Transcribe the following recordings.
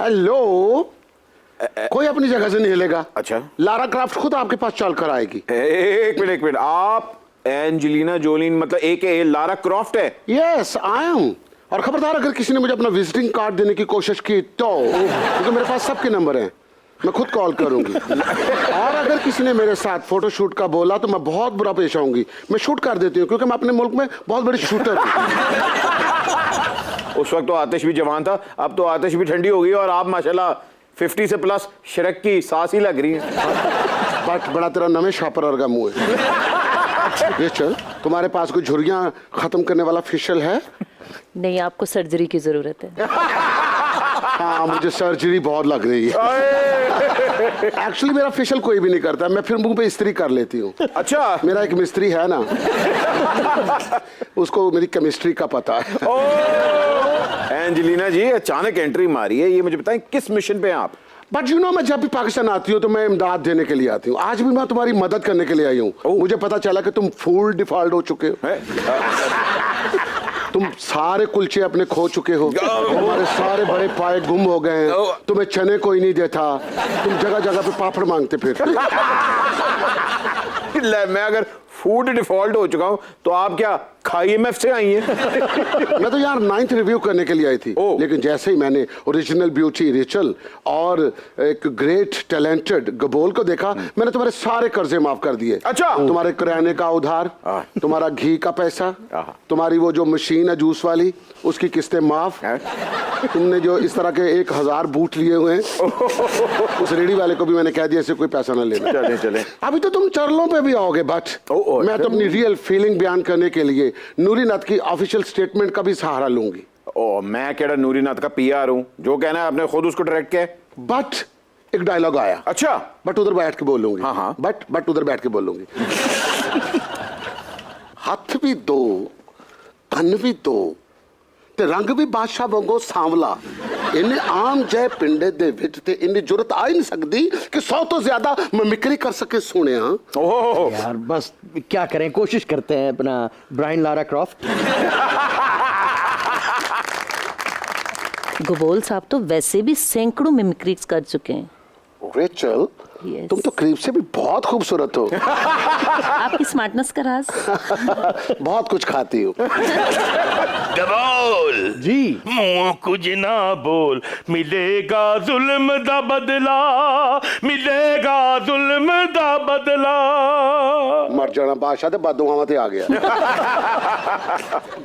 Hello, कोई अपनी जगह से नहीं हिलेगा। अच्छा, लारा क्राफ्ट खुद आपके पास चल कर आएगी। एक मिनट, आप एंजेलिना जोली मतलब एक लारा क्रॉफ्ट है? Yes I am. और खबरदार अगर किसी ने मुझे अपना विजिटिंग कार्ड देने की कोशिश की तो, क्योंकि मेरे पास सबके नंबर हैं, मैं खुद कॉल करूंगी। और अगर किसी ने मेरे साथ फोटोशूट का बोला तो मैं बहुत बुरा पेश आऊंगी। मैं शूट कर देती हूँ क्योंकि मैं अपने मुल्क में बहुत बड़ी शूटर हूँ। उस वक्त तो आतिश भी जवान था, अब तो आतिश भी ठंडी हो गई और आप माशाल्लाह 50 से प्लस शरक की सांस ही लग रही है। बट बड़ा तेरा नमे शापर वर्गा मुंह है। ये चल, तुम्हारे पास कोई झुर्रियां खत्म करने वाला फेशियल है? नहीं, आपको सर्जरी की जरूरत है। हाँ, मुझे सर्जरी बहुत लग रही है। एक्चुअली मेरा फेशियल कोई भी नहीं करता, मैं फिर मुंह पे इस्त्री कर लेती हूँ। अच्छा, मेरा एक मिस्त्री है ना, उसको मेरी केमिस्ट्री का पता है। एंजेलिना जी अचानक एंट्री मारी है, ये मुझे बताएं किस मिशन पे हैं आप? बट यू नो, मैं जब भी पाकिस्तान आती हूँ तो मैं इमदाद देने के लिए आती हूँ। आज भी मैं तुम्हारी मदद करने के लिए आई हूँ। मुझे पता चला कि तुम फुल डिफॉल्ट हो चुके हो। तुम सारे कुलचे अपने खो चुके हो, तुम्हारे सारे बड़े पाए गुम हो गए हैं, तुम्हें चने कोई नहीं देता, तुम जगह जगह पे पापड़ मांगते फिर। मैं अगर फूड डिफॉल्ट हो चुका हूं तो आप क्या IMF से आई हैं? मैं तो यार 9th रिव्यू करने के लिए आई थी, लेकिन जैसे ही मैंने ओरिजिनल ब्यूटी रेचल और एक ग्रेट टैलेंटेड गबोल को देखा, मैंने तुम्हारे सारे कर्जे माफ कर दिए। अच्छा, तुम्हारे किराने का उधार, तुम्हारा घी का पैसा, तुम्हारी वो जो मशीन है जूस वाली, उसकी किस्तें माफ। तुमने जो इस तरह के 1000 बूट लिए हुए हैं, उस रेडी वाले को भी मैंने कह दिया इसे कोई पैसा ना लेना। चले चले। अभी तो तुम चरलों पे भी आओगे, बट मैं तो अपनी रियल फीलिंग बयान करने के लिए नूरी नाथ की ऑफिशियल स्टेटमेंट का भी सहारा लूंगी। मैं केड़ा नूरी नाथ का PR हूं, जो कहना है आपने खुद उसको डायरेक्ट किया। बट एक डायलॉग आया। अच्छा, बट उधर बैठ के बोलूंगी। हाँ। बट उधर बैठ के बोलूंगी। हथ भी दो, कन भी दो, ते रंग भी बादशाह वांगू सांवला। इन्हें आम जय पिंडे दे विच ते इन्नी जुरत आ ही नहीं सकती कि 100 तो ज्यादा मिमिक्री कर सके। सुने यार बस क्या करें, कोशिश करते हैं अपना ब्रायन लारा क्रॉफ्ट। गबोल साहब तो वैसे भी सैकड़ों मिमिक्रीज कर चुके हैं। रेचल, तुम तो करीब से भी बहुत खूबसूरत हो। आपकी स्मार्टनेस का राज? बहुत कुछ खाती हो। गबोल जी, मुंह कुछ ना बोल, मिलेगा जुल्म दा बदला, मिलेगा जुल्म दा बदला। मर जाना बादशाह, बददुआवां ते आ गया।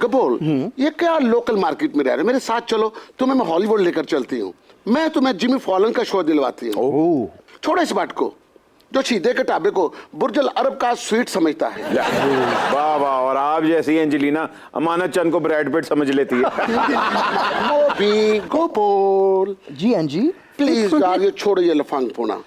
गबोल, ये क्या लोकल मार्केट में रह रहे? मेरे साथ चलो, तुम्हें मैं हॉलीवुड लेकर चलती हूँ। मैं तुम्हें जिमी फॉलन का शो दिलवाती हूँ। छोड़ो इस बात को, जो शीदे के टाबे को बुर्जुल अरब का स्वीट समझता है। वाह वाह, और आप जैसी एंजेलिना अमानत चंद को ब्रैड पिट समझ लेती है। गबोल जी हाँ जी, प्लीज यार, ये छोड़ो ये लफंग पुना।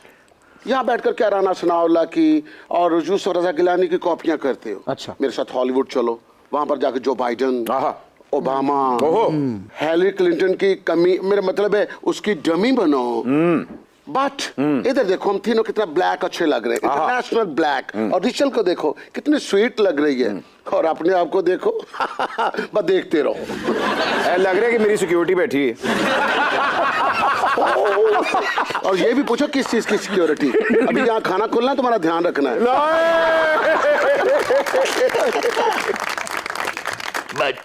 यहाँ बैठकर क्या राना सनाउल्लाह की और यूसुफ रजा गिलानी की कॉपियां करते हो। अच्छा, मेरे साथ हॉलीवुड चलो, वहां पर जाकर जो बाइडन, ओबामा, हिलरी क्लिंटन की कमी, मेरा मतलब है उसकी डमी बनो। बट इधर देखो, हम तीनों कितना ब्लैक अच्छे लग रहे हैं, इंटरनेशनल ब्लैक। और रिचल को देखो कितनी स्वीट लग रही है, और अपने आप को देखो। बस देखते रहो। लग रहा है कि मेरी सिक्योरिटी बैठी है। और ये भी पूछो किस चीज की सिक्योरिटी? अभी यहाँ खाना खुलना है, तुम्हारा ध्यान रखना है। बट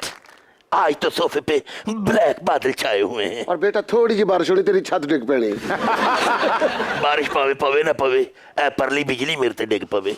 आज तो सोफे पे ब्लैक बादल छाए हुए हैं। और बेटा थोड़ी सी बारिश होनी, तेरी छत डिग पैनी। बारिश पावे पवे ना पवे, ए परली बिजली मेरे ते डिग पवे।